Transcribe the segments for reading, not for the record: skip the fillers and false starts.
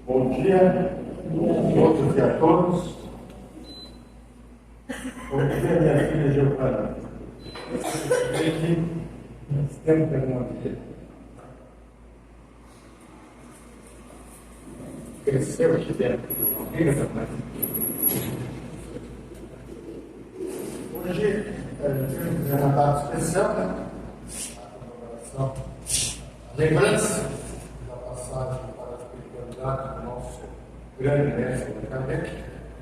Bom dia a todos e a todos. Bom dia, minha filha Giovana. Temos alguma filha? Cresceu aqui dentro. Hoje temos uma data especial, né? A lembrança da passagem para a espiritualidade do nosso grande mestre Kardec.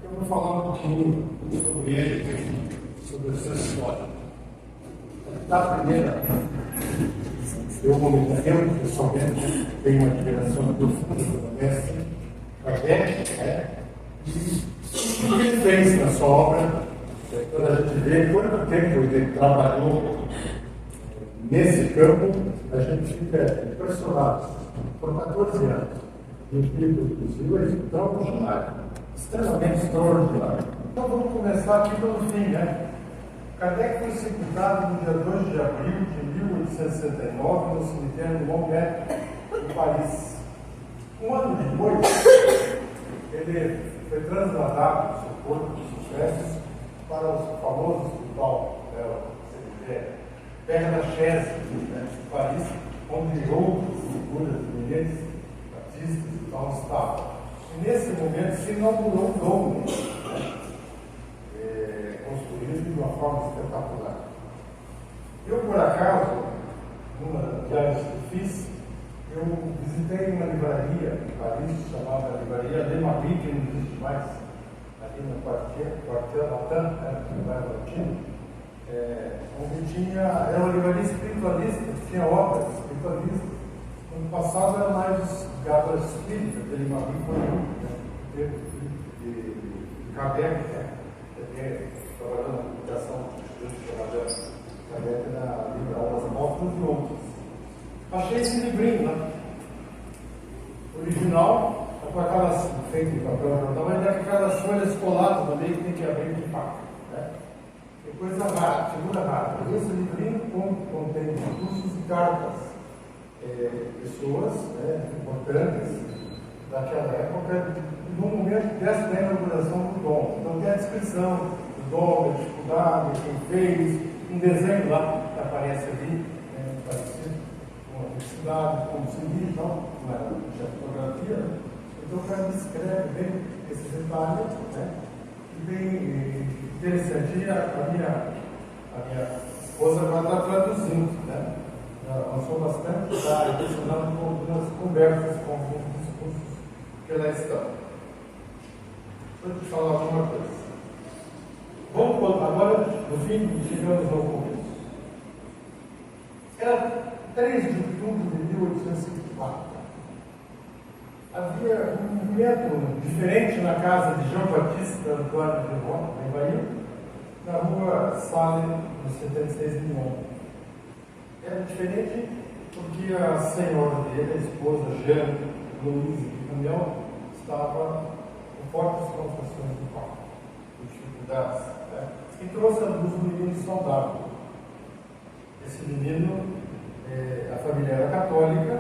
Eu vou falar um pouquinho sobre ele, sobre a sua história. Da primeira, eu pessoalmente tenho uma admiração do mestre Kardec, e o que ele fez na sua obra, quando a gente vê quanto tempo ele trabalhou nesse campo, a gente fica impressionado. Por 14 anos, e os livros possíveis extraordinários, extremamente extraordinários. Então vamos começar aqui pelo fim, né? Kardec foi sepultado no dia 2 de abril de 1869 no cemitério de Montmartre, em Paris. Um ano depois, ele foi transladado do seu corpo de sucessos para o famoso hospital Père Lachaise, de Paris, onde outras figuras eminentes, artistas e tal estavam. E nesse momento se inaugurou um domo, construído de uma forma espetacular. Eu, por acaso, numa viagem que fiz, eu visitei uma livraria em Paris, chamada Livraria Le Marie, que não existe mais, ali no quartel Latin, no bairro Latino, onde era uma livraria espiritualista, tinha obras espiritualistas. No passado era mais ligado à espírita, Le Marie foi de Kardec, trabalhando na publicação de Kardec na livraria das Mortas e outras. Achei esse livrinho lá, original, com aquelas, feito em papel jornal, mas é aquelas folhas coladas no meio que tem que abrir de fato. É coisa rara, figura rara. Esse livrinho contém discursos e cartas, pessoas importantes daquela época, no momento dessa inauguração do dom. Então tem a descrição do dom, da dificuldade, quem fez, um desenho lá que aparece ali, parecido com a felicidade, como se diz, não tinha fotografia. Então o cara descreve bem esses detalhes, e bem interessante. A minha esposa agora está traduzindo, avançou bastante, está impressionando com as conversas, com os discursos que ela está. Deixa eu te falar alguma coisa. Vamos agora, no fim, chegamos ao começo. Era 3 de outubro de 1854. Havia um movimento diferente na casa de João Batista Antônio de Roma, em Bahia, na rua Salles, no 76 de Lyon. Era diferente porque a senhora dele, a esposa Jeanne Louise de Camião, estava com fortes contrações do parto, com dificuldades, e trouxe à luz um menino saudável. Esse menino, a família era católica,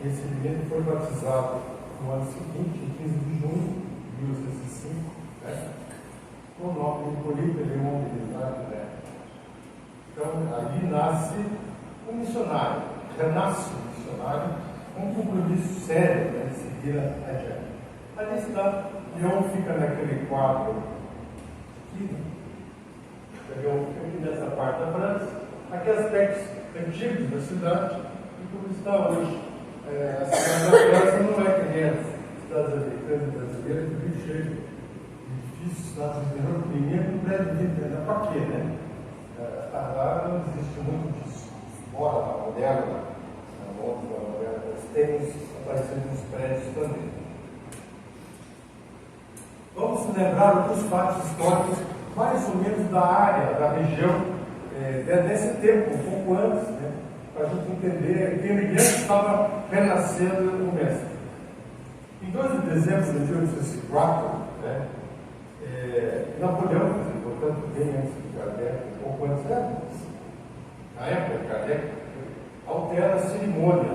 e esse menino foi batizado no ano seguinte, em 15 de junho de 1805, com o nome de Hipólito Léon de Villarreal. Então, ali nasce um missionário, renasce um missionário, com um compromisso sério de seguir a adiante. Ali está, Leon fica naquele quadro aqui, aqui nessa parte da França, aqui aspectos antigos da cidade, e como está hoje. A cidade da França não é que nem as cidades americanas e brasileiras, que vem cheio de edifícios, cidades de menor, pequenininho, prédio de vida, para quê, Lá não existe muito disso. Fora da moderna, na moderna, nós temos aparecendo uns prédios também. Vamos lembrar alguns fatos históricos, mais ou menos da área, da região, desse tempo, um pouco antes, para a gente entender que ele estava renascendo o mestre. Em 2 de dezembro de 1804, Napoleão, portanto, bem antes de Kardec, um pouco antes, na época de Kardec, altera a cerimônia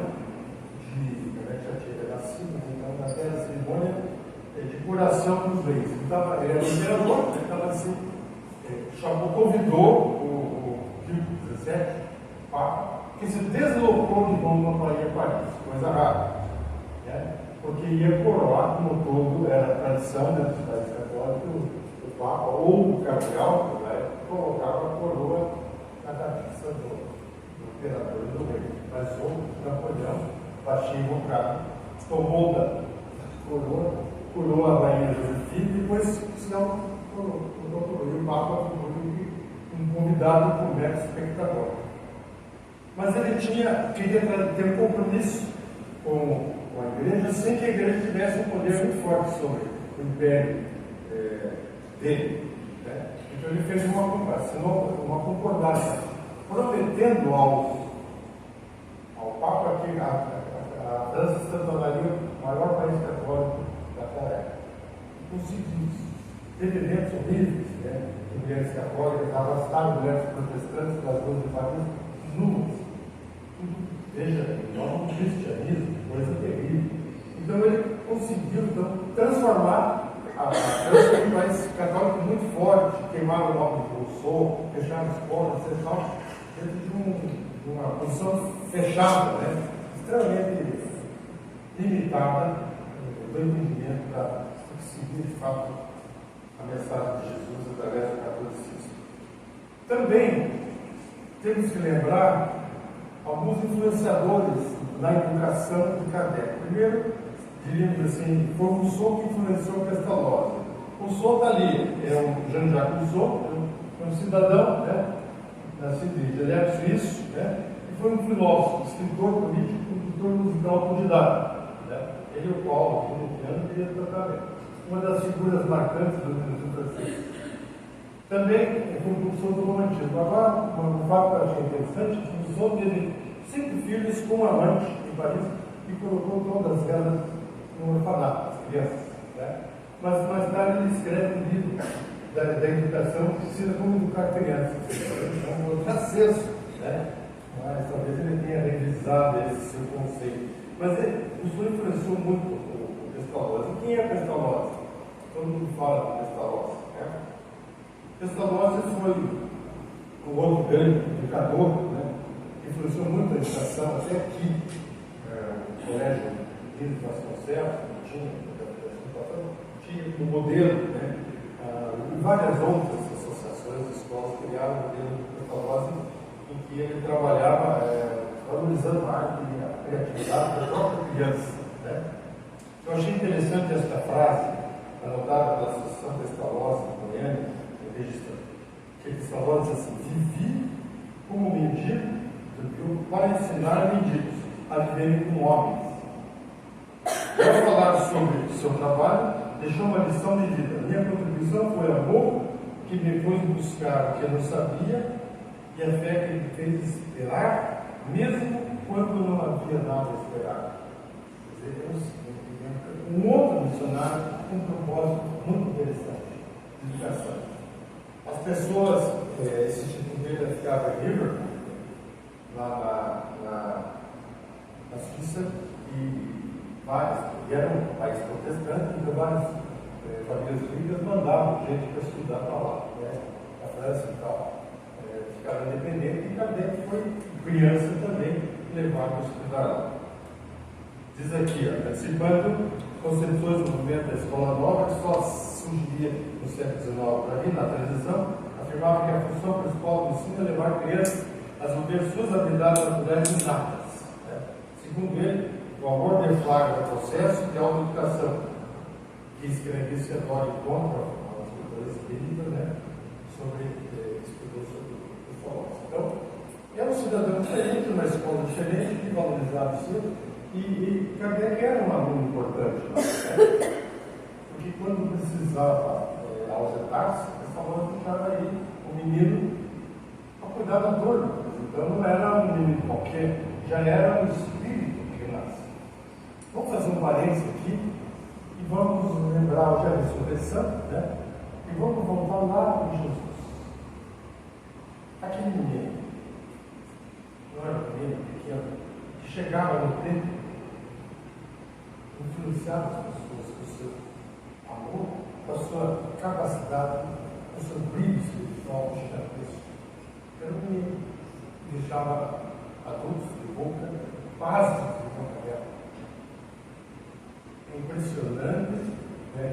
de Kardec já tinha nascido, então altera a cerimônia curação dos leis. Ele era o imperador, ele estava assim, convidou o Pio XVII, Papa, que se deslocou de Roma para ir a Paris, coisa rara, né? Porque ia coroar, como todo, era a tradição da cidade católica, o Papa ou o cardeal, né, colocava a coroa na cabeça do imperador e do rei. Mas o Napoleão baixou o cara, tomou da coroa a rainha Josefina e depois se coroou. E o Papa foi um convidado como mero espectador. Mas ele queria ter um compromisso com a igreja sem que a igreja tivesse um poder muito forte sobre o império dele. Né? Então ele fez uma concordância, prometendo ao Papa que a França se tornaria o maior país católico daquela época. Conseguiu isso. Teve eventos horríveis, né? De mulheres católicas, arrastaram mulheres protestantes das ruas de Paris, nuas. Veja, não cristianismo, coisa terrível. Então ele conseguiu transformar a França em um país católico muito forte, queimava o nome de Rousseau, fechava escolas, dentro de uma posição fechada, né? Extremamente limitada do entendimento para seguir de fato a mensagem de Jesus através do catolicismo. Também temos que lembrar alguns influenciadores na educação de Kardec. Primeiro, diríamos assim, foi Rousseau que influenciou Pestalozzi. Rousseau está ali, é um Jean-Jacques Rousseau, é um cidadão, né, nascido em Genebra, suíço, né, e foi um filósofo, escritor político, compositor musical autodidata. Né. Ele e o Paulo, aqui no piano, queria tocar bem. Uma das figuras marcantes do Brasil francês. Também foi impulsor do romantismo. Agora, um fato que eu achei interessante, que Rousseau teve 5 filhos com um amante em Paris e colocou todas elas no orfanato, as crianças. Né? Mas mais tarde ele escreve um livro da educação que ensina como educar crianças. É um processo, né? Mas talvez ele tenha revisado esse seu conceito. Mas Rousseau influenciou muito o Pestalozzi. Quem é Pestalozzi? Todo mundo fala de Pestalozzi. Né? Pestalozzi foi um outro grande educador, né, que influenciou muito a educação, até aqui, o Colégio Lino Vasconcelos, tinha o modelo, né, e várias outras associações de escolas criaram o modelo de Pestalozzi, em que ele trabalhava valorizando a arte e a criatividade da própria criança. Né. Eu achei interessante esta frase, anotada pela Associação Pestalozzi em Goiânia, que Pestalozzi diz assim: vivi como mendigo para ensinar mendigos a viverem como homens. Ao falar sobre o seu trabalho, deixou uma lição de vida. Minha contribuição foi amor, que me fez buscar o que eu não sabia, e a fé que me fez esperar, mesmo quando não havia nada a esperar. Quer dizer, um outro missionário com um propósito muito interessante de educação. As pessoas, esse tipo dele ficava em Liverpool, lá na Suíça, e era um país protestante, então várias famílias ricas mandavam gente para estudar para lá, né, na França e tal. Ficava independente, e Kardec foi criança também, levado a estudar lá. Diz aqui, participando concepções do movimento da Escola Nova, que só surgiria no século XIX para vir na transição, afirmava que a função principal do ensino é levar crianças a desenvolver suas habilidades naturais inatas. Né? Segundo ele, o amor deflagra o processo de autoeducação, que escreveu Sedório contra as culturas espíritas, né? Estudou sobre o Pestalozzi. Então, era um cidadão diferente, uma escola diferente, que valorizava isso, e Kardec era um aluno importante, né? Porque quando precisava ausentar-se, Pestalozzi deixava aí o menino para cuidar da turma. Então não era um menino qualquer, já era um espírito que nasce. Vamos fazer um parênteses aqui e vamos lembrar hoje a ressurreição, né? E vamos voltar lá para Jesus. Aquele menino, não era um menino pequeno, que chegava no templo, influenciava as pessoas com o seu com a sua capacidade, com o seu brilho espiritual gigantesco. Era um menino que deixava adultos de boca, passos de boca aberta. É impressionante, né,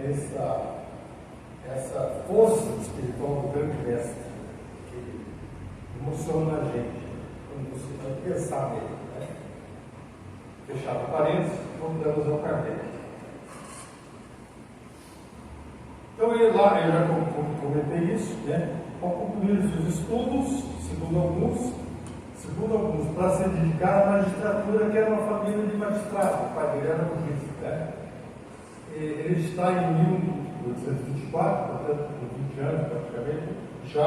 essa força espiritual do grande mestre que emociona a gente quando você vai pensar nele. Né? Fechado parênteses, voltamos ao Kardec. Então ele lá, eu já comentei isso, né? Ao concluir os seus estudos, segundo alguns, para se dedicar à magistratura, que era uma família de magistrados, o pai dele era jurista, né? Ele está em 1824, portanto, com 20 anos praticamente, já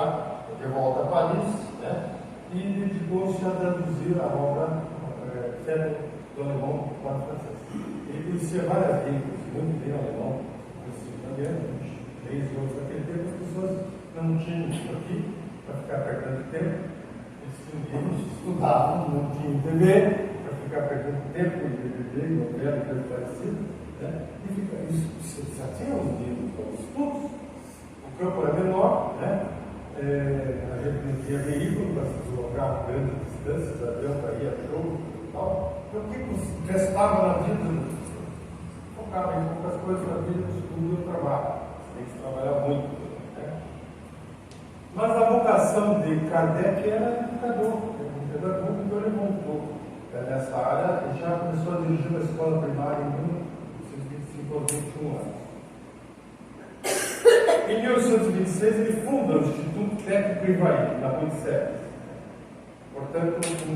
de volta a Paris, né? E dedicou-se a traduzir a obra do alemão para o francês. Ele conhecia várias línguas, muito bem alemão, conhecia italiano, inglês e outros. Naquele tempo as pessoas não tinham isso aqui para ficar perdendo tempo, eles estudavam, não tinham TV para ficar perdendo tempo em DVD, novela e coisa parecida, né? E isso já tinha os livros para os estudos, o campo era menor, né? A gente não tinha veículo para se deslocar grandes distâncias, avião para ir a jogo e tal. Então, o que restava na vida? Focava em poucas coisas na vida, no estudo e no trabalho. Tem que trabalhar muito. Né? Mas a vocação de Kardec era educador, então ele montou nessa área e já começou a dirigir uma escola primária em 1925 aos 21 anos. Em 1826, ele funda o Instituto Técnico Ivaí, na Rua de Sérgio. Portanto, com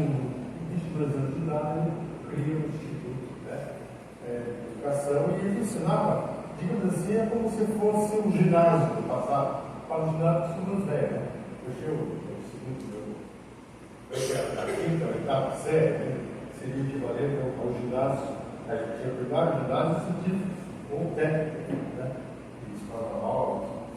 22 anos de idade, ele cria o Instituto, né, de Educação, e ele ensinava, digamos assim, é como se fosse um ginásio do passado, para o ginásio dos velhos. Né? Hoje a quinta, a oitava série, seria o equivalente ao ginásio, a gente tinha o primário ginásio científico, ou técnico, né? Escola normal,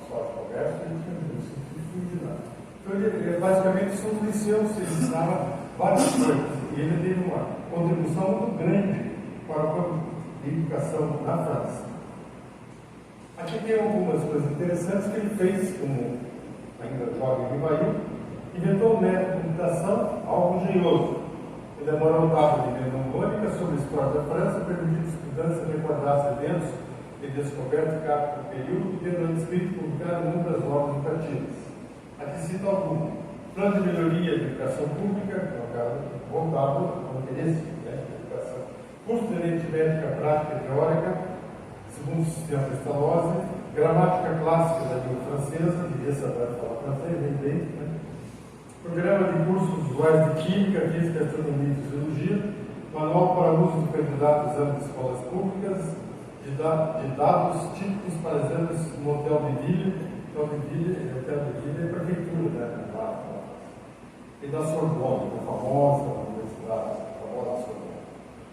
escola de comércio, e tinha o científico e o ginásio. Então, ele basicamente são liceus, ele ensinava várias coisas, e ele teve uma contribuição muito grande para o campo de educação na França. Aqui tem algumas coisas interessantes que ele fez, como ainda jovem em Ivaí, inventou um método de computação, algo engenhoso. Ele elaborou um tablet de mnemônica sobre a história da França, permitindo aos estudantes recordar eventos e descobertas de cada período, tendo escrito publicado inúmeras obras educativas. Aqui cito algumas. Plano de melhoria de educação pública, que é um caso voltado ao interesse de educação. Curso de aritmética prática e teórica, segundo o sistema Pestalozzi. Gramática clássica da língua francesa, devia saber falar francês, bem feito, né? Programa de cursos usuários de Química, Física, Astronomia e Fisiologia. Manual para uso de candidatos a exames de escolas públicas. De dados típicos para exames no Hotel de Ville. Hotel de Ville é prefeitura, né? E da Sorbonne, a famosa universidade, a famosa Sorbonne.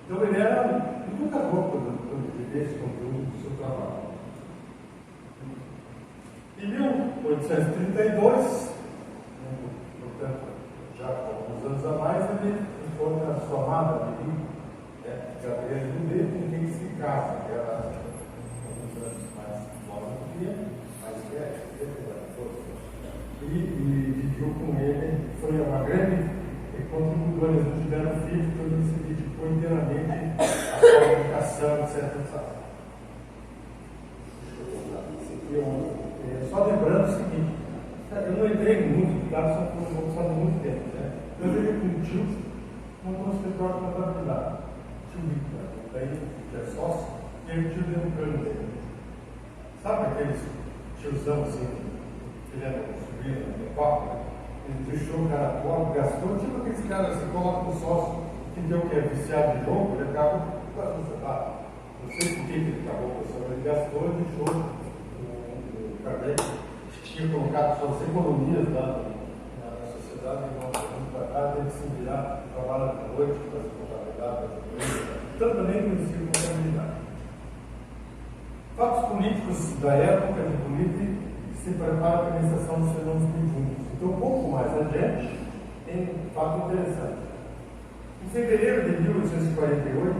Então ele era um educador quando ele vê esse conteúdo do seu trabalho. Em 1832, portanto, já com alguns anos a mais, ele encontra a sua amada Gabriela Goudet, com quem se casa, que era alguns anos mais nova do que ele, mais velha, e viveu com ele, foi uma grande contribuidora, eles não tiveram filhos, então ele se dedicou inteiramente à comunicação, etc. Só lembrando o seguinte, eu não entrei muito, tá? Só por muito tempo, né? Eu veio com um tio, montou um escritório de contabilidade. Tio Victor, daí que é sócio, e aí o tio deu um plano dele. Sabe aqueles tiozão assim, que ele era um sobrinho, um papo, né? Ele deixou o cara pobre, gastou, tipo aqueles caras que colocam um sócio que deu que é viciado de jogo, ele acaba quase no centavo. Não sei por que ele acabou com isso, ele gastou e deixou o Kardec, que tinha colocado suas economias lá na sociedade, e nós vamos para cá, tem que se virar, trabalha de noite, fazer contabilidade, também conhecido contabilidade. Fatos políticos da época de política se preparam para a organização dos fenômenos conjuntos. Então, um pouco mais adiante, tem um fato interessante. Em fevereiro de 1848,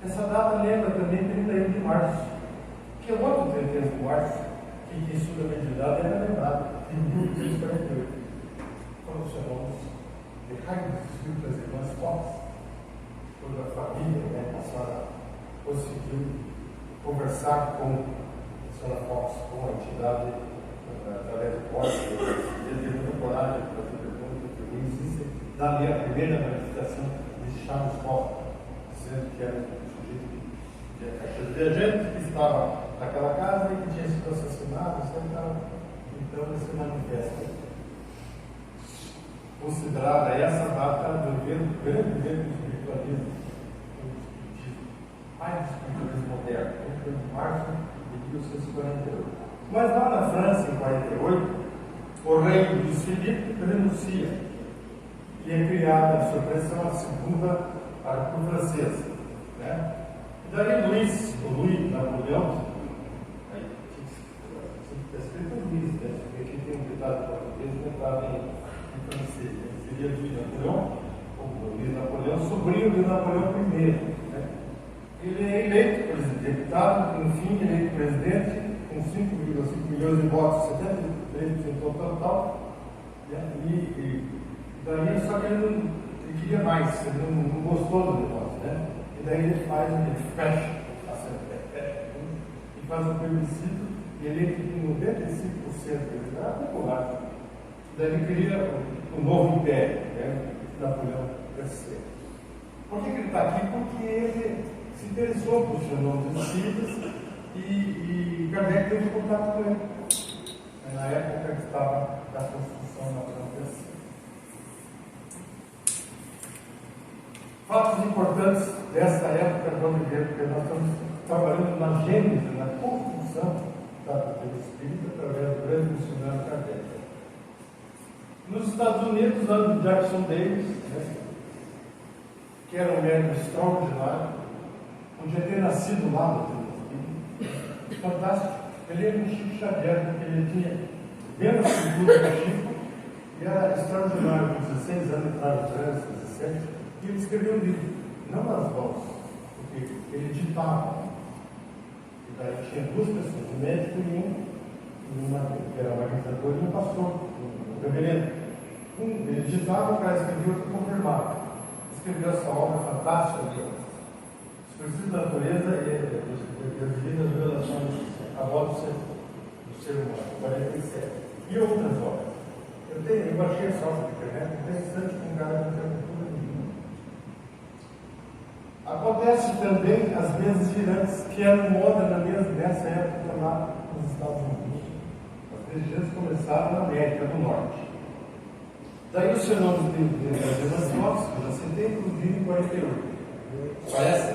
essa data lembra também 31 de março, que é outro treteiro forte que quem estuda a mediunidade era lembrado, em 1848. Quando chamamos de Raios das Irmãs Fox, toda a família, né, a senhora conseguiu conversar com a senhora Fox, com a entidade, através do código, ele teve muita coragem para fazer perguntas, porque existe dali a primeira manifestação de Charles Fox, dizendo que era um sujeito de caixa de viajante que estava naquela casa e que tinha sido assassinado, então ele se manifesta. Considerada essa data do grande evento do espiritualismo, mais do espiritualismo moderno, foi em março de 1848. Mas lá na França, em 48, o rei Luís Filipe renuncia e é criada, a supressão, a segunda República Francesa. Né? E daí Luís Napoleão, aí está escrito Luís, né? Porque aqui tem um ditado português que estava em francês, né? Seria Luís Napoleão, sobrinho de Napoleão I. Né? Ele é eleito deputado, enfim, eleito presidente, com 5,5 milhões de votos, 73% total, né? E daí, só que ele queria mais, ele não gostou do negócio, né? E daí ele fecha a Assembleia e faz um plebiscito e eleito com 95% do eleitorado popular. Daí ele cria o novo império, né? Napoleão III. Por que ele está aqui? Porque ele se interessou por fenômenos espíritas e Kardec teve contato com ele. Na época que estava da construção da França. Fatos importantes dessa época vamos ver, porque nós estamos trabalhando na gênese, na construção da doutrina espírita através do grande missionário Kardec. Nos Estados Unidos, Andrew Jackson Davis, né, que era um médico extraordinário, podia ter nascido lá no Espírito. Fantástico. Ele era um Chico Xavier, porque ele tinha menos cultura que Chico, e era extraordinário, com 16 anos, entrava nos anos 17, e ele escreveu um livro, não nas mãos, porque ele ditava. E daí tinha duas pessoas, um médico e uma que era magistrado e um pastor, um reverendo. Ele ditava, o cara escrevia, outro confirmava. Escreveu essa obra fantástica, Os Princípios da Natureza e as Devidas Relações à Voz do Ser Humano, 47. E outras obras. Eu baixei essa obra na internet, interessante, com um cara que não tem cultura nenhuma. Acontece também as mesas girantes, que eram moda nessa época lá nos Estados Unidos. As mesas girantes começaram na América do Norte. Daí os fenômenos das irmãs Fox, que eu já citei, inclusive em 48. Parece?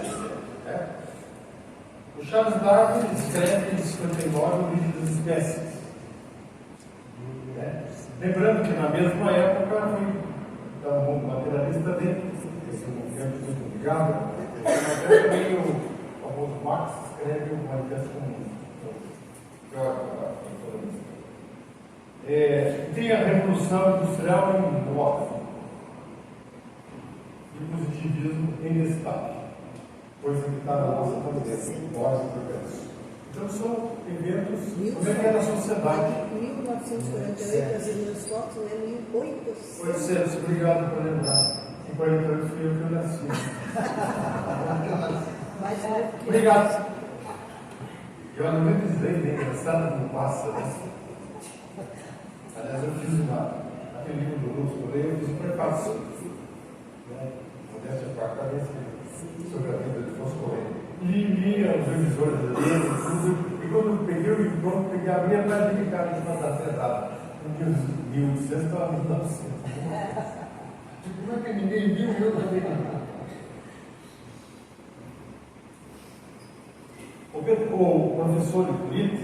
É. O Charles Darwin escreve em 59 o livro das espécies. Lembrando que na mesma época foi um materialista dentro, esse movimento muito ligado, mas também o famoso Marx escreve o Manifesto Comunista. Tem a Revolução Industrial em 9 e o positivismo em destaque, coisa que está na nossa cabeça, nós e então são eventos, como é que era a sociedade? 1948, as irmãs Fox, não é 1800. 800, obrigado por lembrar. Em 48 fui eu que eu nasci. Obrigado. Eu não me dizer, né? Engraçado, não passa, né? Aliás, eu fiz aquele livro do Lúcio, eu fiz um prefácio, né? Modéstia para a cabeça sobre a vida de Foscoe. Li os revisores dele, tudo, e quando eu peguei o livro, abri a página de cara de uma atrasada. Em 1800 estava em 1900. Como é que ninguém viu eu também? O professor Euclides,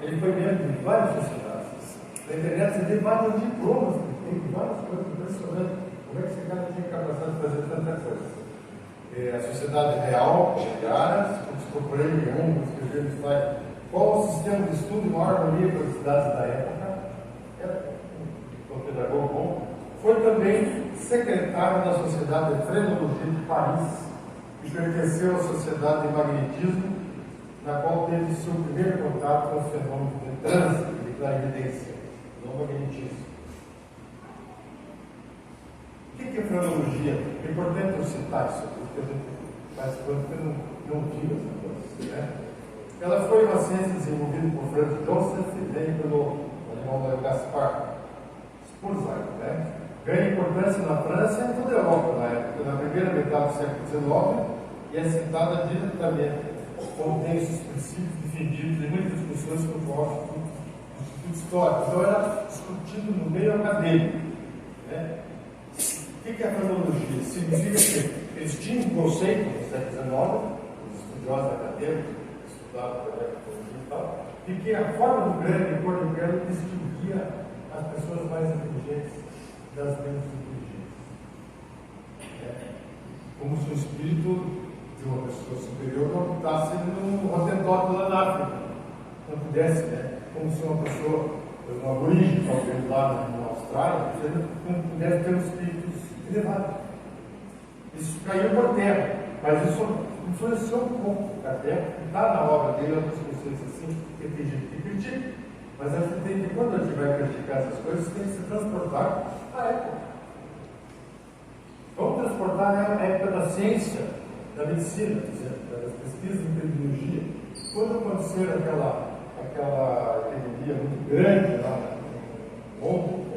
ele foi membro de várias sociedades. Na internet você vê vários diplomas, tem várias coisas impressionantes. Como é que esse cara tinha capacidade de fazer tanta coisa? A Sociedade Real de Aras, procurei em escrever no site qual o sistema de estudo e maior harmonia com as cidades da época. Era um pedagogo bom. Foi também secretário da Sociedade de Frenologia de Paris. e pertenceu à sociedade de magnetismo, na qual teve seu primeiro contato com os fenômenos de trânsito e de clarividência, não magnetismo. O que é frenologia? É importante eu citar isso, porque a gente faz quanto que não viu essa coisa, né? Ela foi uma ciência desenvolvida por Franz Joseph e daí pelo alemão Gaspar Spurzeil, né? Ganha importância na França e em toda a Europa na época, na primeira metade do século XIX, e é citada diretamente, contém os princípios defendidos em muitas discussões que ocorrem no Instituto Histórico. Então era discutido no meio acadêmico, né? O que é a cronologia? Significa que eles tinham um conceito no século XIX, os estudiosos acadêmicos, estudavam também a cronologia e tal, de que a forma do grande e cor do grande distinguia as pessoas mais inteligentes das menos inteligentes. Como se o espírito de uma pessoa superior não habitasse num Rotentote lá na África, não pudesse, né? Como se uma pessoa, uma aborígene, talvez lá na Austrália, não pudesse ter um espírito elevado. Isso caiu por terra, mas isso influenciou um pouco até, está na obra dele, alguns conceitos assim, que tem gente que critica, mas a gente tem que, quando a gente vai criticar essas coisas, tem que se transportar à época. Vamos transportar a época da ciência, da medicina, das pesquisas em epidemiologia. Quando aconteceu aquela epidemia muito grande lá no mundo,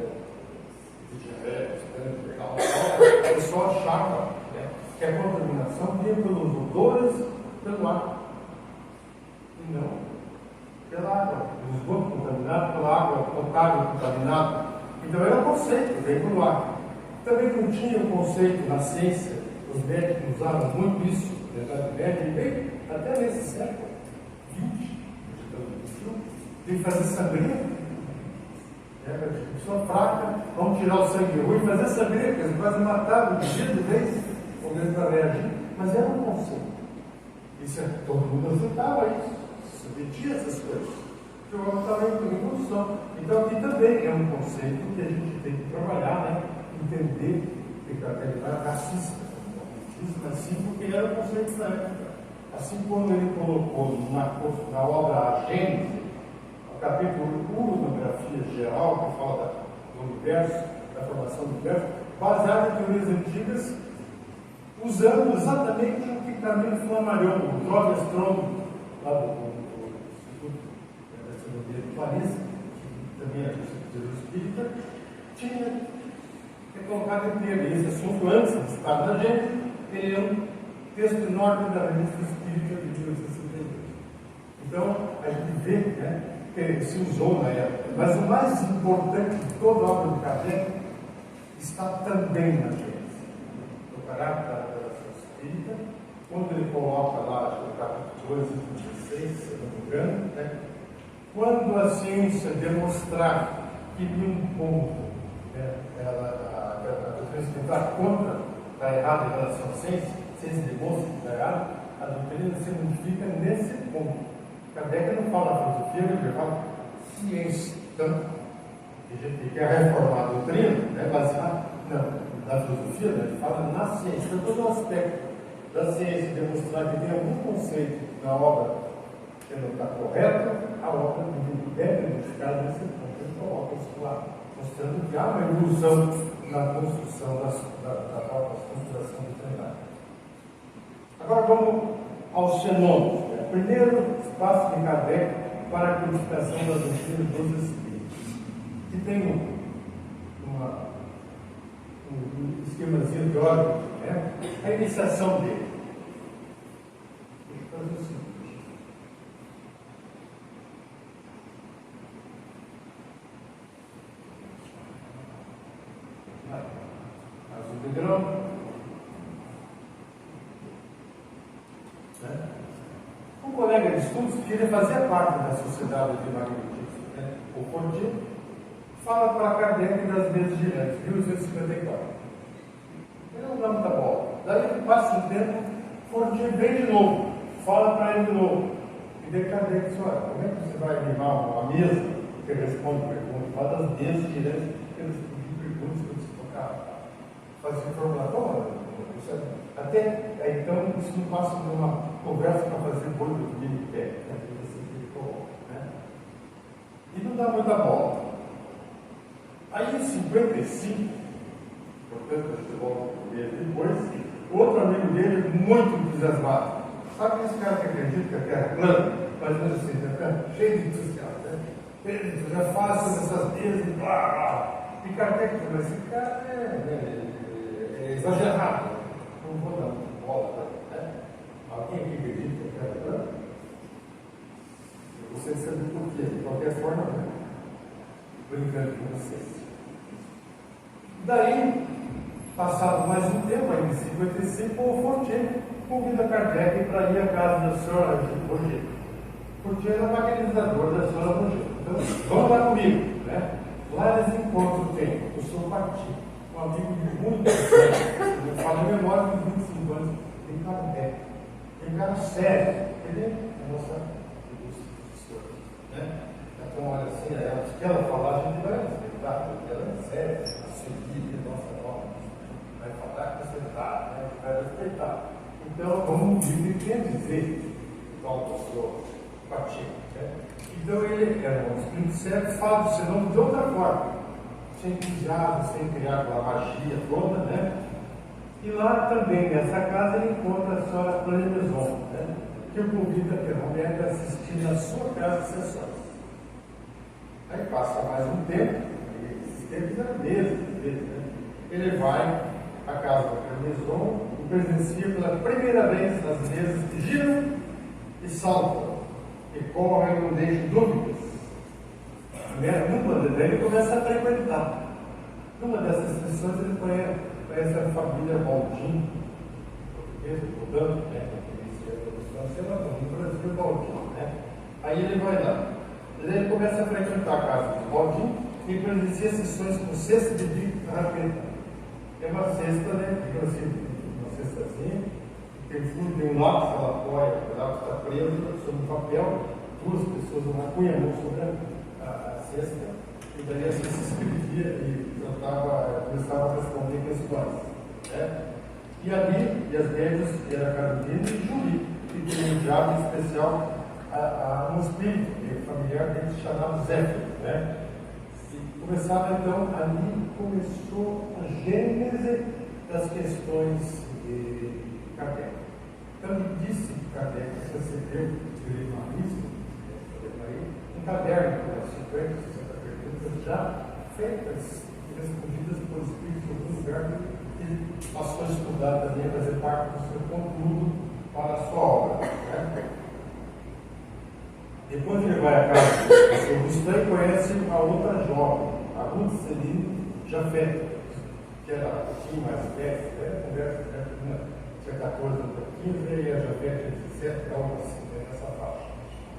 o pessoal achava, né, que a contaminação vinha pelos odores, pelo ar, e não pela água. O esgoto contaminado pela água potável contaminada. Então era um conceito, veio pelo ar. Também não tinha o conceito na ciência, os médicos usavam muito isso, na Idade Média, e veio até nesse século XX, de fazer sangria. Pessoa fraca, vamos tirar o sangue ruim e fazer sangria, porque eles quase mataram de dia de vez, o organismo para reagir, mas era um conceito. Isso todo mundo aceitava isso, submetia essas coisas, porque o homem estava em evolução. Então aqui também é um conceito que a gente tem que trabalhar, né? Entender que a realidade racista, mas sim porque era um conceito da época. Assim como ele colocou na obra A Gênese, capítulo 1, monografia geral, que fala do universo, da formação do universo, baseado em teorias antigas, usando exatamente o que Camilo Flammarion, o jovem astrônomo lá do Instituto de Astronomia de Paris, que também é do Espírita, tinha colocado inteiro. E esse assunto, antes de estar na gente, ele é um texto enorme da revista Espírita de 1962. Então, a gente vê, né, que se usou na época. Mas o mais importante de toda a obra do Kardec está também na Gênese, no caráter da revelação espírita, quando ele coloca lá, acho que no capítulo 2 e 16, se não me engano, né? Quando a ciência demonstrar que em um ponto, né, a doutrina está contra, está errada em relação à ciência, a ciência demonstra que está errada, a doutrina se modifica nesse ponto. Kardec não fala filosofia, ele fala ciência. Então, a gente quer reformar a doutrina, né, baseado na filosofia, né, ele fala na ciência. Então, todo o aspecto da ciência demonstrar que tem algum conceito na obra que não está correto, a obra deve modificar nesse ponto. Ele coloca isso lá, mostrando que há uma evolução na construção da própria construção do treinário. Agora vamos aos fenômenos. Primeiro espaço de Kardec para a codificação da doutrina dos Espíritos, que tem um esquemazinho de ordem, né? A iniciação dele. Deixa eu fazer o seguinte. Mas entenderam? Né? Um colega de estudos que ele fazia parte da sociedade de magnetismo, né? O Fortier, fala para Kardec das mesas girantes, 1854. Ele não dá muita bola. Daí passa um tempo, Fortier vem de novo, fala para ele de novo. E daí Kardec diz: olha, como é que você vai animar uma mesa que responde perguntas? Fala das mesas girantes, que eles pediam perguntas para você tocar, fazer formular. Até então, isso não passa por uma conversa para fazer bolo de milho de pé, né? E não dá muita bola. Aí, em 55, portanto, eu volto depois, outro amigo dele, muito entusiasmado. Sabe esse cara que acredita que a Terra é plana? Mais ou menos assim, né? Cheio de entusiasmo, né? Ele já fala sobre essas mesas e blá, blá. E Kardec falou, esse cara é exagerado. Não vou dar bola, né? Alguém aqui acredita que a Terra é plana? Eu gostaria de saber por quê. De qualquer forma, né? Brincando com vocês. Daí, passado mais um tempo, ainda em 55, o Fortier convida Kardec para ir à casa da senhora Roger. Fortier era o magnetizador da senhora Roger. Então, vamos lá comigo, né? Lá eles encontram quem? O Sr. Pati, um amigo muito sério. Eu falo em memória de 25 anos, de Kardec. Tem cara sério, entendeu? A nossa história, né? Então, olha assim, se ela falar, a gente vai respeitar, porque ela é séria, a seguir, nossa norma, vai falar que você está, né? Vai respeitar. Então, vamos ver o que quer dizer o tal pastor Patinho, né? Então, ele era um espírito certo, fala do seu nome de outra forma, sem entusiasmo, sem criar aquela magia toda, né? E lá também, nessa casa, ele encontra a senhora Planemaison, né? Que o convida a assistir na sua casa sessões. Aí passa mais um tempo, e esses tempos eram meses, né? Ele vai à casa da Planemaison e presencia pela primeira vez as mesas que giram e saltam, e correm e não deixam dúvidas. Daí ele começa a frequentar. Numa dessas sessões ele conhece a família Baldin, portuguesa, mudando, né? No Brasil, Baldin, né? Aí ele vai lá. Ele começa a frequentar a casa do Baldin e presencia sessões com cesta de bico rapeta. É uma cesta, né? Fica assim, uma cestazinha, tem fundo, tem um lápis, ela apoia, o lápis está preso sobre o papel, duas pessoas, uma cunha a mão sobre a cesta, e daí assim se escrevia e começava a responder questões. Né? E ali, e as médias, era Carolina e Juli, que tem um diabo especial a um espírito familiar dele chamado Zé, né? E começava então, ali começou a gênese das questões de Kardec. Então ele disse que Kardec recebeu de uma lista, um caderno com 50, 60 perguntas já feitas e respondidas por espíritos de algum lugar que ele passou a estudar também, a fazer parte do seu conteúdo para a sua obra. Né? Depois ele vai à casa do Sr. Gustavo e conhece uma outra jovem, a Ruth Celine Jafet, que era um pouquinho mais velha, né? Conversa, né? Tinha 14 anos, 15, e a Jafet tinha 17, algo assim, né? Nessa faixa.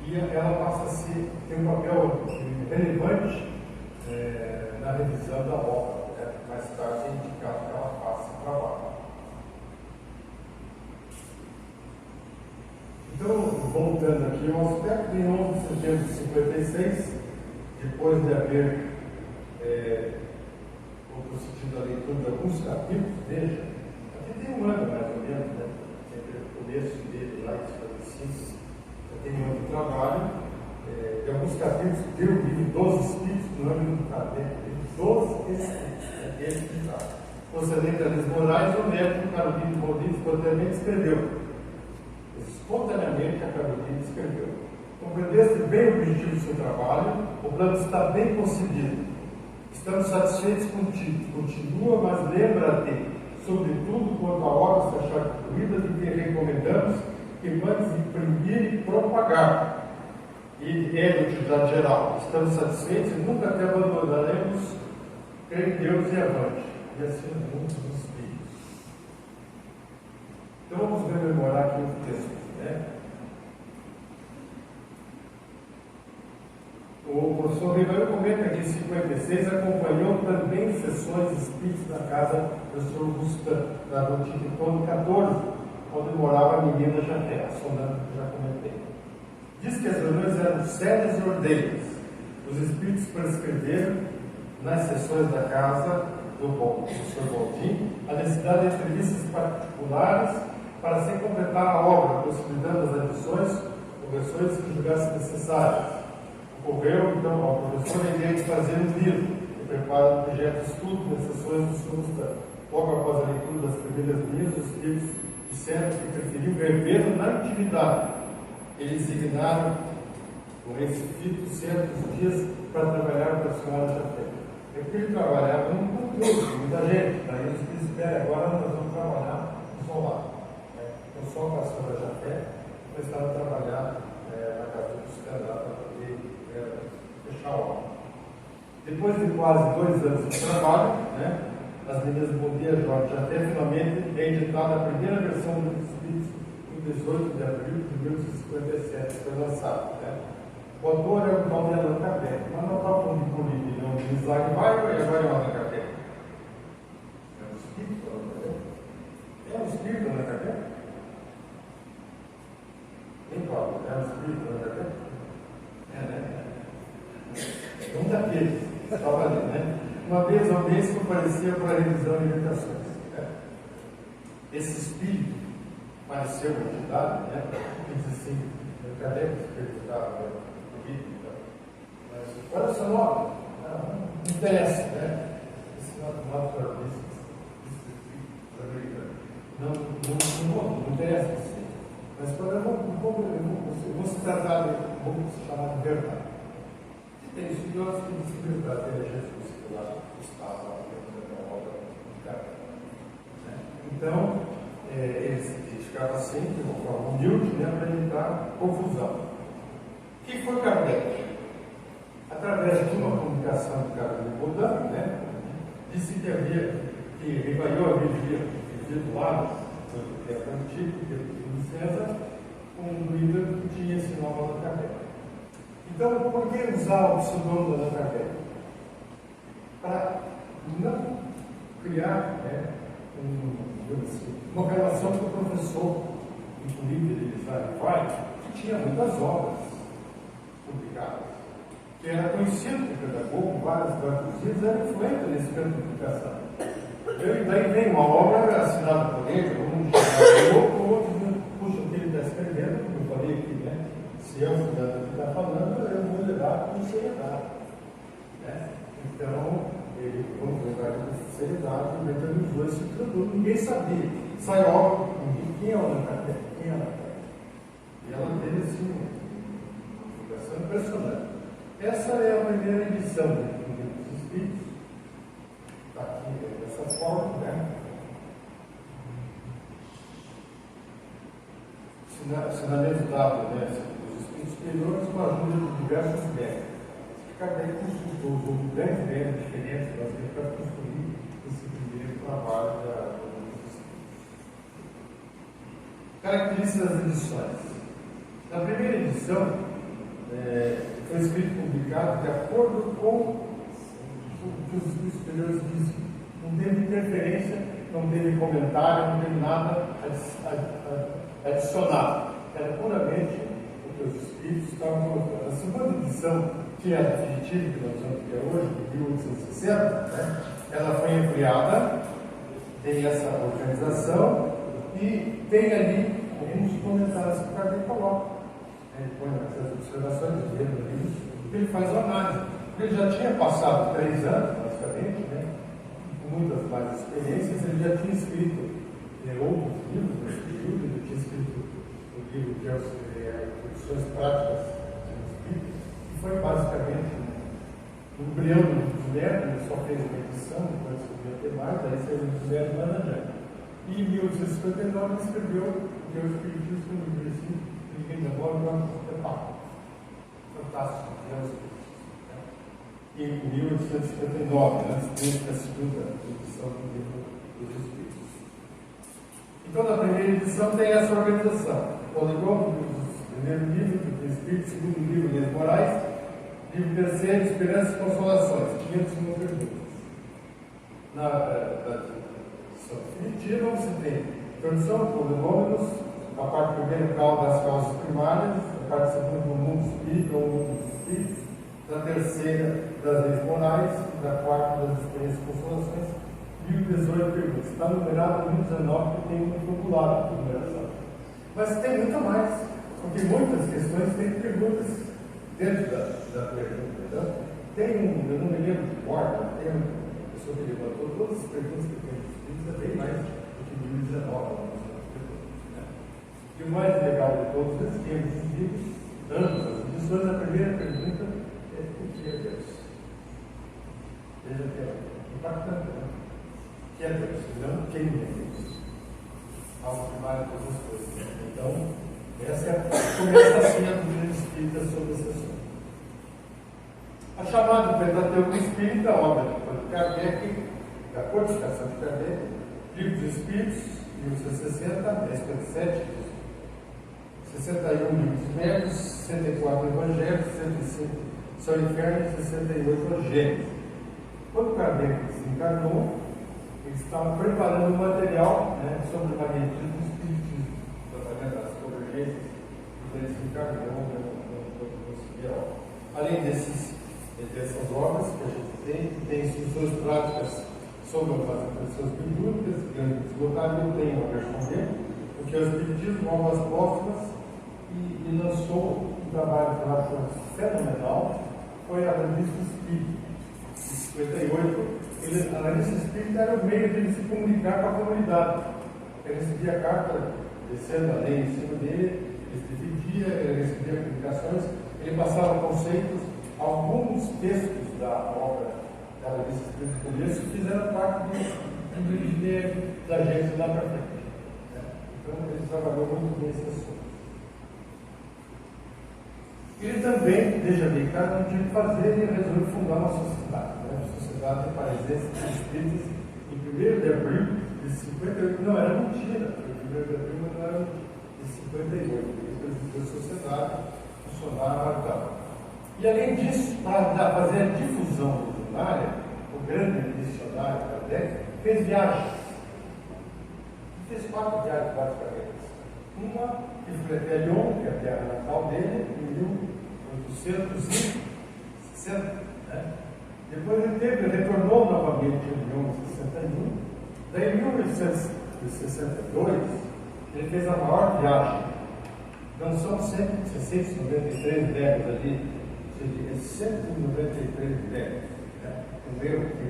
E ela passa a ter um papel relevante na revisão da obra, né? Mais tarde é indicado que ela faça esse trabalho. Então, voltando aqui ao aspecto, em 11 de setembro de 56, depois de haver procedido a leitura de alguns capítulos, veja, aqui tem um ano mais ou menos, né? Entre o começo dele lá em 56, já tem um ano de trabalho, de alguns capítulos deu o livro dos Espíritos, do nome do Kardec, dos Espíritos. Você lembra das Moraes, o médico Carolino Rodrigues espontaneamente escreveu. Espontaneamente a Carolina escreveu: compreendeste bem o objetivo do seu trabalho, o plano está bem concebido. Estamos satisfeitos contigo. Continua, mas lembra-te, sobretudo quando a obra se achar concluída, de que recomendamos que mandes imprimir e propagar. E é de utilidade geral. Estamos satisfeitos e nunca te abandonaremos. Creio em Deus e avante. E assim muitos dos espíritos. Então vamos rememorar aqui o texto. O professor Ribeiro comenta que em 56 acompanhou também sessões espíritas na casa do Sr. Gustavo, na Rua Tiquitone 14, onde morava a menina Jafé, a Sonana, que já comentei. Diz que as reuniões eram sérias e ordeiras. Os espíritos prescreveram nas sessões da casa do professor Valdir, a necessidade de entrevistas particulares para se completar a obra, possibilitando as adições ou versões que julgassem necessárias. Ocorreu, então, ao professor a ideia de fazer um livro, que prepara um projeto de estudo das sessões do segundo. Logo após a leitura das primeiras linhas, os espíritos disseram que preferiam revê-lo na intimidade. Eles designaram com esse fito certos dias para trabalhar para a senhora Jafé. É porque ele trabalhava num conjunto, muita gente. Daí os espíritos disseram, agora nós vamos trabalhar no solar. Então, só com a senhora Jafé, começaram a trabalhar na casa do Cidadão para poder fechar a obra. Depois de quase 2 anos de trabalho, as meninas Bom Dia Jorge Jafé finalmente é editada a primeira versão dos Espíritos no 18 de abril de 1857, foi lançada. O autor é o tal de Allan Kardec, mas não está falando de política, não de Isaac Barber, e agora é o Allan Kardec. É um espírito, Allan Kardec? É um espírito, Allan Kardec? Nem Paulo, é um espírito, Allan Kardec? É um daqueles que estava ali, Uma vez ao mês comparecia para a revisão de orientações. Esse espírito pareceu uma entidade, que diz assim, cadê o espírito que estava mas olha só, não interessa, esse naturalista, não interessa assim. Mas quando eu vou se tratar de, vou se chamar de verdade. Tem estudiosos que dizem que verdade é Jesus que lá estava dentro da obra de Kardec. Então, ele se identificava sempre de uma forma humilde, para evitar confusão. O que foi Kardec? Através de uma comunicação do Carlos Baudin, disse que Rivaillot havia vivido lá, no tempo antigo, de César, um livro que tinha esse nome Allan Kardec. Então, por que usar o pseudônimo Allan Kardec? Para não criar uma relação com o professor, inclusive de Isaac, que tinha muitas obras publicadas, que era conhecido por pedagogo, vários traduzidos, era influente nesse campo de publicação. E daí vem uma obra assinada por ele, um outro puxa o que ele está escrevendo, como eu falei aqui, se é o que está falando, eu vou levar com seriedade. Então, ele levar com seriedade, ele usou esse produto, ninguém sabia. Sai óbvio, quem é o Allan Kardec? Quem é o Allan Kardec? E ela teve assim, uma publicação impressionante. Essa é a primeira edição do Livro dos Espíritos. Está aqui dessa forma, Ensinamento dado, dos Espíritos superiores com a ajuda de diversos médicos. Kardec consultou 10 médicos diferentes para construir esse primeiro trabalho dos Espíritos. Características das edições. Na primeira edição, foi escrito e publicado de acordo com o que os Espíritos superiores dizem. Não teve interferência, não teve comentário, não teve nada adicionado. Era puramente o que os Espíritos estavam colocando. A segunda edição, que é a definitiva, que nós vamos ter hoje, de 1860, ela foi ampliada, tem essa organização e tem ali alguns comentários que o Kardec coloca. Ele põe essas observações dele no livro, ele faz uma análise. Ele já tinha passado 3 anos, basicamente, com muitas mais experiências, ele já tinha escrito outros livros nesse período, ele tinha escrito o livro que é Condições Práticas dos Espíritos, que foi basicamente um embrião dos métodos, ele só fez uma edição, depois podia ter mais, aí saiu dos métodos mais adiante. E em 1859 ele escreveu o que é o Espiritismo no livro assim, ninguém demora, não é papo. Fantástico, E em 1859, antes da segunda edição do livro dos Espíritos. Então, na primeira edição tem essa organização. O primeiro livro do Espírito, segundo livro, Leis Morais, livro terceiro, Esperança e Consolações, 501 perguntas. Na edição definitiva, você tem introdução, prolegômenos, a parte primeira, das causas primárias, a parte segunda, do mundo espírita ou mundo dos espíritos, da terceira, das leis morais, da quarta, das experiências e consolações, 1018 perguntas. Está numerado no 1019 que tem um formulado de numeração. Mas tem muito mais, porque muitas questões têm perguntas dentro da pergunta. Então, eu não me lembro de cor, tem uma pessoa que levantou todas as perguntas que tem escritas, bem mais do que 2019. E o mais legal de todos esses livros, ambas as edições, a primeira pergunta é o que é Deus? Veja que é impactante, né? O que é Deus? Não quem é Deus? Algo que vale todas as coisas. Então, começa assim a doutrina espírita sobre esse assunto. A chamada Pentateuco Espírita, obra de Kardec, da codificação de Kardec, Livro dos Espíritos, 1860, 17, 61 livros médios, 64 evangelhos, 105 são infernos e 68 evangelhos. Quando Kardec se encarnou, eles estavam preparando o material, né, sobre o magnetismo e o espiritismo, trabalhando as convergências, e ele se encarnou no Sideral. Além dessas obras que a gente tem instruções práticas sobre as aplicações bíblicas, grande esgotado, eu tenho uma versão dele, o que é o Espiritismo, obras póstumas, e lançou um trabalho que eu acho fenomenal, foi a Revista Espírita, em 58. A Revista Espírita era o meio de ele se comunicar com a comunidade. Ele recebia carta descendo a lei em cima dele, ele dividia, ele recebia comunicações, ele passava conceitos. Alguns textos da obra da Revista Espírita do começo fizeram parte do ministério da gente lá para frente. Então, ele trabalhou muito bem esse assunto. Ele também, veja bem, cara, não tinha o que fazer, ele resolveu fundar uma sociedade. A Sociedade Parisiense de Espíritos, em 1º de abril de 58. Não, era mentira, 1º de abril não era mentira, de 58. Ele presidiu a sociedade, funcionava e tal. E além disso, para fazer a difusão doutrinária, o grande missionário Kardec fez viagens. Fez 4 viagens basicamente. Uma que foi até Lyon, que é a terra natal dele, em 1860. Né? Depois ele retornou novamente em Lyon em 61. Daí em 1862, ele fez a maior viagem. Então são 693 léguas ali. 193 débitos, né? Um erro que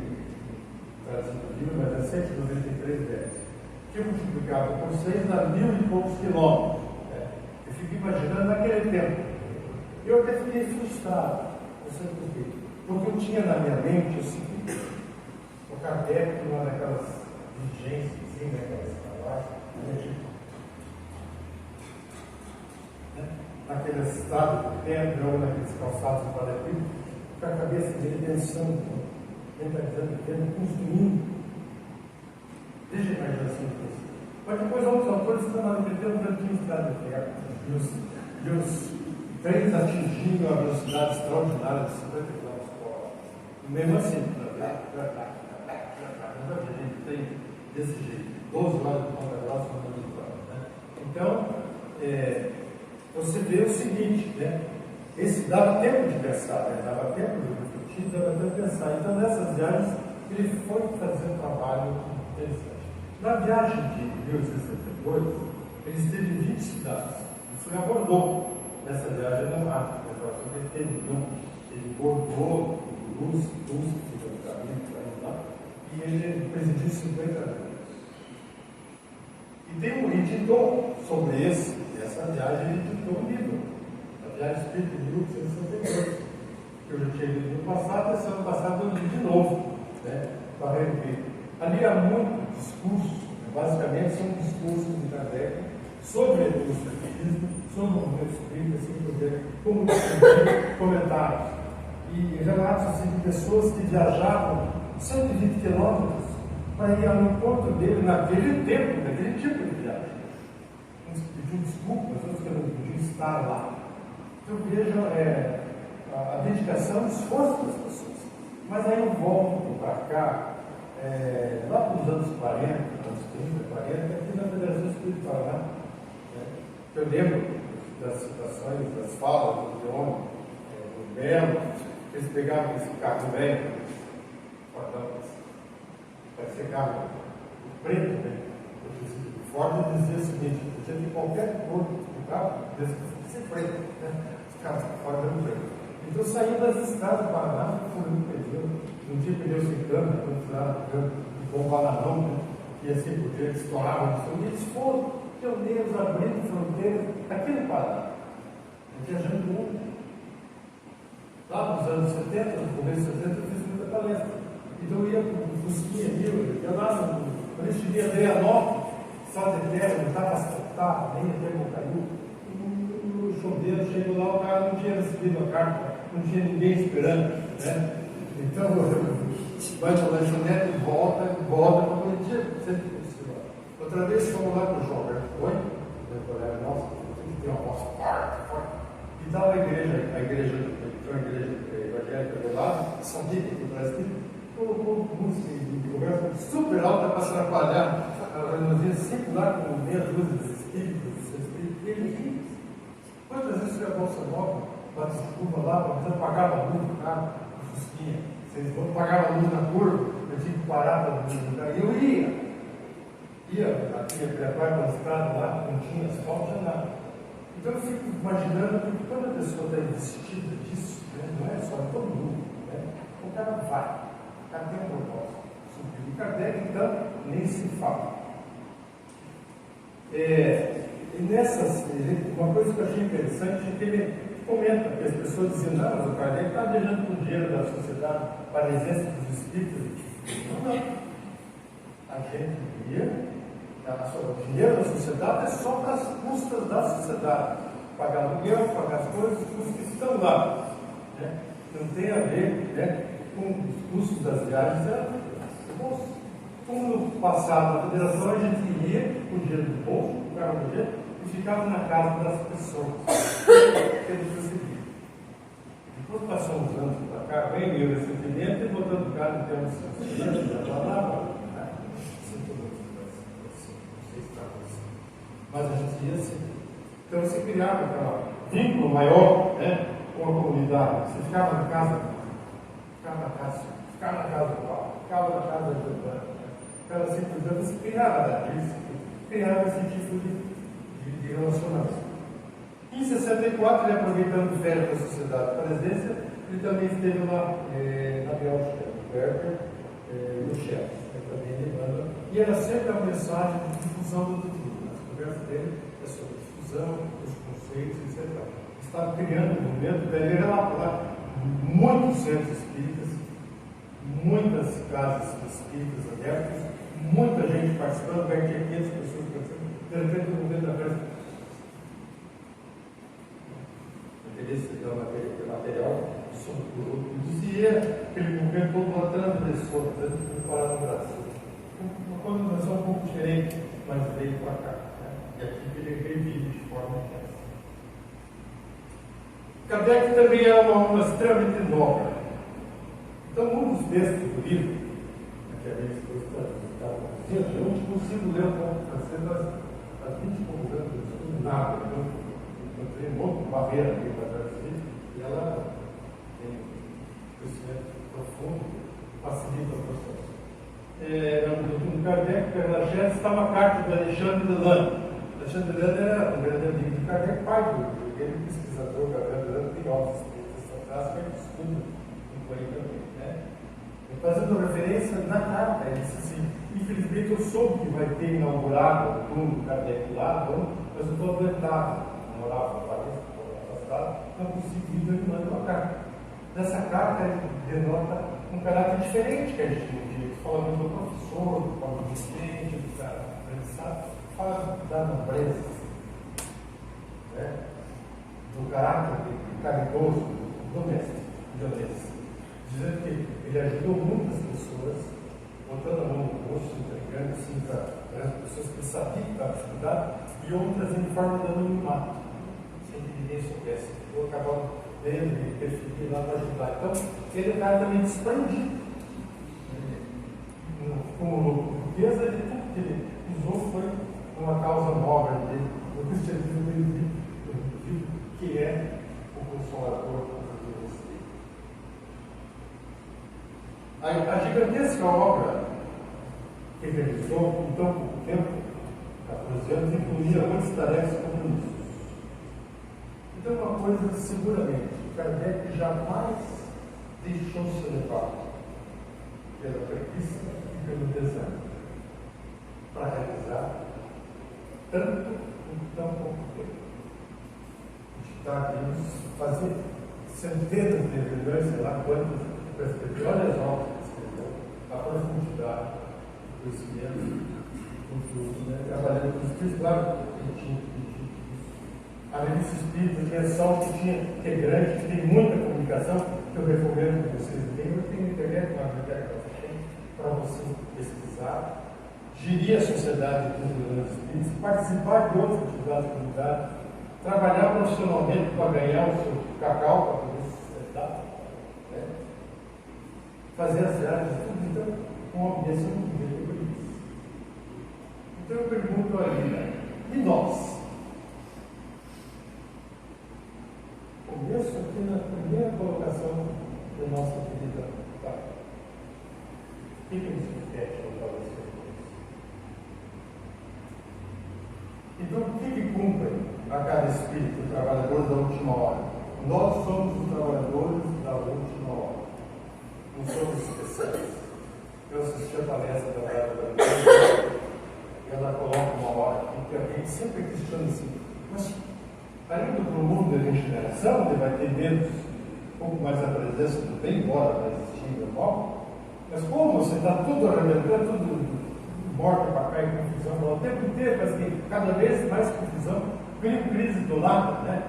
trazia o livro, mas é 193 débitos. Que multiplicado por 6 dá 1000 e poucos quilômetros. Né? Eu fico imaginando naquele tempo. Eu até fiquei frustrado, porque eu tinha na minha mente o seguinte: o Kardec, uma daquelas vigências, assim, naquelas palavras, naquele estado de pedra ou naqueles calçados de paraquedas, com a cabeça dele pensando, mentalizando, construindo. Deixa a imaginação disso. Mas depois outros autores estão naquele tanto de estrada de terra, e os trens atingindo a velocidade extraordinária de 50 km por hora. E mesmo assim, tem desse jeito, 12 horas de ponta grossa, né? Então, você vê o seguinte, né? Esse dava tempo de pensar, né? Dava tempo de refletir, dava tempo de pensar. Então, nessas viagens, ele foi fazer um trabalho interessante. Na viagem de 1862, ele esteve em 20 cidades. E foi a Bordeaux, nessa viagem na África. Ele teve Bordeaux, Toulouse, que fica no caminho para ir lá, e ele presidiu 50 anos. E tem um editor sobre essa viagem, ele editou um livro, a Viagem Espírita de 1862, que eu já tinha lido no passado, esse ano passado eu li de novo, né, para rever. Ali há muitos discursos, basicamente são discursos de Kardec sobre o espiritismo, sobre o movimento espírita, assim por diante, como comentários. E relatos assim, de pessoas que viajavam 120 quilômetros para ir ao encontro dele naquele tempo, naquele tipo de viagem. Uns pediam desculpas, outros que não podiam estar lá. Então vejam a dedicação e o esforço das pessoas. Mas aí eu volto para cá, lá para os anos 40, anos 30, 40, aqui na Federação Espiritual, né? Eu lembro das citações, das falas do Leon, do Belo, eles pegavam esse carro velho, vai ser carro preto, né? Ford dizia o seguinte: podia ter qualquer cor do carro, desde que fosse preto, né? Os carros Ford eram pretos. Então eu saí das estradas do Paraná, fui no pneu, não tinha pneu sem câmbio, quando tiraram o câmbio, com um balanão, né? E assim por diante, estouravam. E eles foram pioneiros abrindo fronteiras aqui no Paraná, viajando o mundo. Lá nos anos 70, no começo de 70, eu fiz muita palestra. Então eu ia para o Fusquinha Rio, eu lá, quando eu cheguei a Adrianópolis, só de terra, não estava asfaltado, nem até caiu. O chombeiro chegou lá, o cara não tinha recebido a carta, não tinha ninguém esperando, né? Então, vai para a lanchonete, volta para Curitiba, sempre possível. Outra vez fomos lá para o João Bertone, meu colega nosso, que tem uma voz forte, e estava a igreja evangélica do lado, sabia que aqui no Brasil colocou música de conversa super alta para atrapalhar a reuniãozinha circular com meia dúzia de espíritos, e ele quantas vezes foi a Bolsa Nova, bate curva lá, mas eu pagava a luz do carro, a Fusquinha, vocês vão pagar a luz na curva, eu tinha que parar para luz do carro, e eu ia aqui a parte da estrada lá, não tinha asfalto, não tinha nada. Então eu fico imaginando que quando a pessoa está investida disso, né, não é só todo mundo, né, o cara vai, o cara tem um propósito. E Kardec, então, nem se fala. E nessas, uma coisa que eu achei interessante é que ele comenta que as pessoas diziam: não, mas o Kardec está deixando o dinheiro da sociedade para a exército dos espíritos. Não. A gente via. O dinheiro da sociedade é só para as custas da sociedade. Pagar aluguel, pagar as coisas, os custos que estão lá. Né? Não tem a ver, né, com os custos das viagens. Como no passado, na federação, a gente ia com o dinheiro do povo, o carro do dinheiro, e ficava na casa das pessoas. Eles recebiam. Depois passou uns anos para cá, vem meu recebimento e botando o carro no termo de sociedade, já lá. Mas a gente ia assim. Então você criava um vínculo maior, né, com a comunidade. Você ficava na casa do Paulo, ficava na casa do Giovanni, ficava assim, portanto, você criava isso, criava esse tipo de relacionamento. Em 64, ele aproveitando férias da Sociedade de Presença, ele também esteve lá na Bélgica, no Berger, no Chelsea, também levando, e era sempre a mensagem de difusão do futuro. A conversa dele é sobre difusão, os conceitos, etc. Estava criando um movimento, ele era lá, muitos centros espíritas, muitas casas espíritas abertas, muita gente participando, vai ter 500 pessoas participando, de repente o movimento da festa. Interesse pelo material sobre o outro. Dizia aquele movimento todo lá transgressor, para no Brasil. Uma conotação um pouco diferente, mas veio para cá. E aqui ele revive de forma intensa. Kardec também é uma alma extremamente nobre. Então, um dos textos do livro, que a gente está dizendo, eu não consigo ler o ponto francês há 20 e poucos anos, não estudo nada. Eu tenho um monte de barreira aqui para traduzir, e ela tem um conhecimento profundo, facilita o processo. No Kardec, pela Gênesis, estava a carta de Alexandre Delano. Alexandre Delano era um grande amigo de Kardec, pai dele, pesquisador, Gabriel Delano, tem obras escritas fantásticas, que estuda por aí também. Né? Fazendo referência na carta, ele disse assim: infelizmente eu soube que vai ter inaugurado o túmulo do Kardec lá, mas eu estou adoentado, morava no Paris, afastado, não consegui ir, ele manda uma carta. Nessa carta ele denota um caráter diferente que a gente não tinha. Ele fala do professor, fala do docente, do cara aprendizado, fala da nobreza, né? Do caráter caridoso, doméstico, dizendo que ele ajudou muitas pessoas, botando a mão no rosto, entregando assim para as pessoas que sabiam que estavam dificuldade, e outras em forma de anonimato, sem que ninguém soubesse. Eu acabava lendo e preferir lá para ajudar. Então, ele é um cara também desprendido. Como riqueza, de tudo que ele usou foi uma causa nobre dele, do cristianismo dele, que é o Consolador dos Espíritos. A gigantesca obra que realizou em tão pouco tempo, 14 anos, incluía muitas tarefas e compromissos. Então, uma coisa seguramente, Kardec jamais deixou-se levar pela preguiça e pelo desânimo para realizar tanto em tão pouco tempo. Fazer centenas de reuniões, sei lá quantas, para escrever, olha as obras que escreveu, a profundidade do conhecimento, conjunto, né? Trabalhando com os espíritos, claro, a revista Espírita tinha só que é grande, que tem muita comunicação, que eu recomendo que vocês tenham. Eu tenho internet, uma biblioteca para você pesquisar, gerir a sociedade com os grandes espíritos, participar de outras atividades da comunidade, trabalhar profissionalmente para ganhar o seu cacau, para poder se sustentar, né? Fazer as viagens, tudo então, com uma obediência muito grande. Então eu pergunto ali, né? E nós? Começo aqui na primeira colocação da nossa querida Pai. O que nos repete ao falecer? Então, o que cumpre a cada espírito, trabalhador da última hora? Nós somos os trabalhadores da última hora. Não somos especiais. Eu assisti a palestra da Bárbara e ela coloca uma hora que a gente sempre questiona assim, mas ainda para o mundo da regeneração, que vai ter menos, um pouco mais a presença do bem, embora vai existir normal, mas como você está tudo arrebentando, tudo morte para cá e confusão, o tempo inteiro, mas que cada vez mais confusão, crise do lado, né?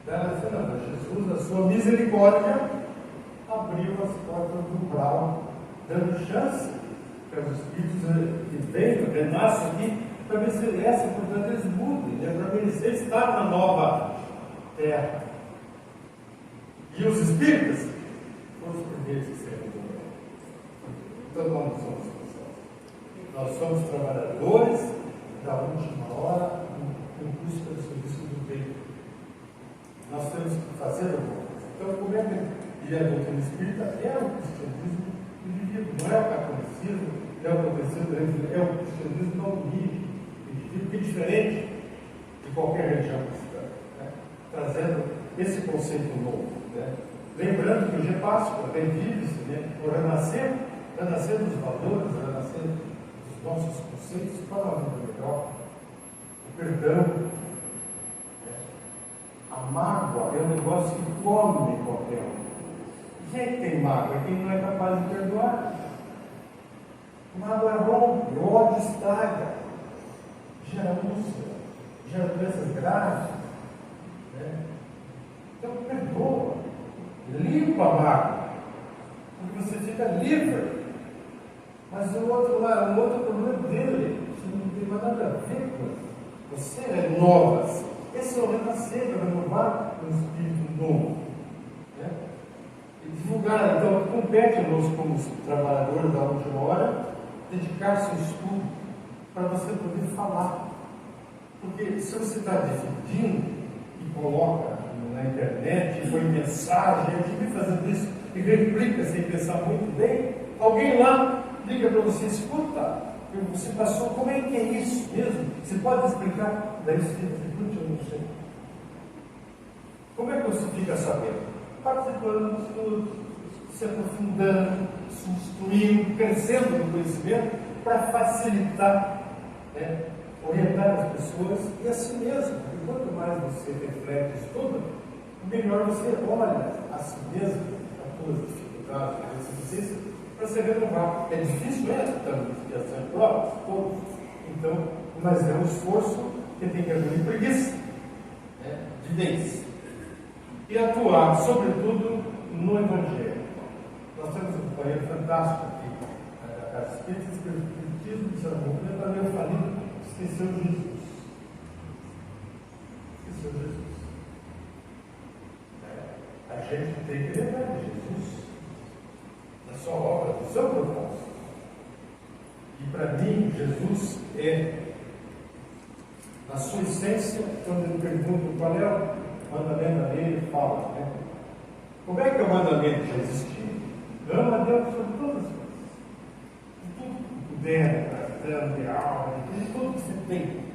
Ela disse, não, Jesus, a sua misericórdia, abriu as portas do umbral, dando chance para os espíritos que venham, renascem aqui, para ver se essa oportunidade eles mudem, né? Para merecer estar na nova terra. E os espíritas foram os primeiros que saíram do mundo. Então nós não somos especiais. Nós somos trabalhadores da última hora em busca do serviço do bem. Nós temos que fazer o bom. Então, como é que a doutrina espírita é o cristianismo vivido, não é o catolicismo, é o protestantismo, é o cristianismo não vive. Que é diferente de qualquer religião cristã, né? Trazendo esse conceito novo, né? Lembrando que hoje é Páscoa, revive-se, né? O renascer dos valores, o renascer dos nossos conceitos para uma vida melhor, o perdão, né? A mágoa é um negócio que come qualquer um. Quem é que tem mágoa? É quem não é capaz de perdoar. Mágoa rompe, o ódio estraga, gera úlcera, gera doenças graves, né? Então perdoa, limpa a mágoa, porque você fica livre. Mas o outro lá, o outro problema dele, você não tem mais nada a ver com ele. Você renova-se. Esse é o renascer, é renovar um espírito novo, né? E divulgar, então, compete-nos como trabalhadores da última hora, dedicar-se ao estudo, para você poder falar. Porque se você está dividindo e coloca na internet, e põe mensagem, eu tive fazendo isso, e replica sem pensar muito bem, alguém lá liga para você, escuta, você passou, como é que é isso mesmo? Você pode explicar? Daí você fica, eu não sei. Como é que você fica sabendo? Participando dos estudos, se aprofundando, se instruindo, crescendo no conhecimento, para facilitar, né, orientar as pessoas e a si mesmo. Porque quanto mais você reflete e estuda, melhor você olha a si mesmo, as suas dificuldades, as deficiências, para se renovar. É difícil, estamos em provas, todos. Então, mas é um esforço que tem que haver preguiça, né, de vez. E atuar, sobretudo, no Evangelho. Nós temos um companheiro fantástico aqui, na Casa Espírita, Espiritismo de São Paulo, para meu falido, esqueceu Jesus. Esqueceu Jesus. A gente tem que lembrar de Jesus, da sua obra, do seu propósito. E para mim, Jesus é, na sua essência, quando eu pergunto qual é o mandamento dele, ele fala, né? Como é que é o mandamento de existir? Ama a Deus sobre todas as coisas. dentro, plano de alma, tudo que você tem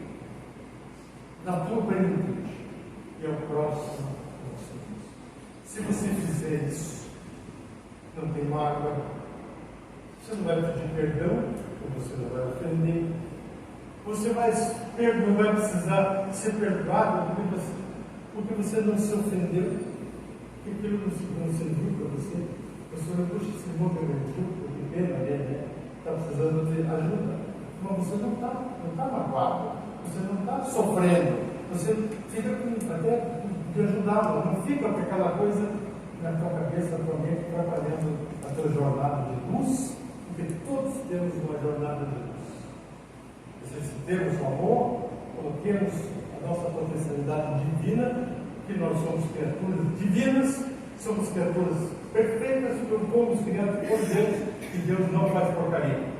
na tua plenitude, e ao próximo. Se você fizer isso, não tem mágoa, você não vai pedir perdão, você não vai ofender, você não vai precisar ser perdoado porque você não se ofendeu, porque aquilo não serviu para você. Você não puxa esse irmão meu junto, que pena dele, né? Está precisando de ajuda. Mas você não está magoado, você não está sofrendo, você fica até de ajudá-lo, não fica com aquela coisa na tua cabeça, na tua mente, trabalhando a tua jornada de luz, porque todos temos uma jornada de luz. Se temos o amor, coloquemos a nossa potencialidade divina, que nós somos criaturas divinas, somos criaturas perfeitas, fomos criados por Deus, e Deus não faz porcaria.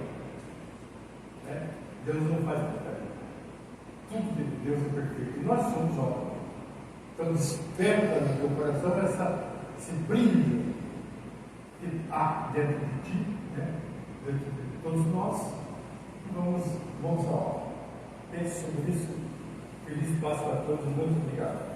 Deus não faz porcaria. Tudo de Deus é perfeito. E nós somos obra. Então desperta no teu coração esse brilho que há dentro de ti, dentro de todos nós. Vamos à obra. Pense sobre isso. Feliz Páscoa a todos. Muito obrigado.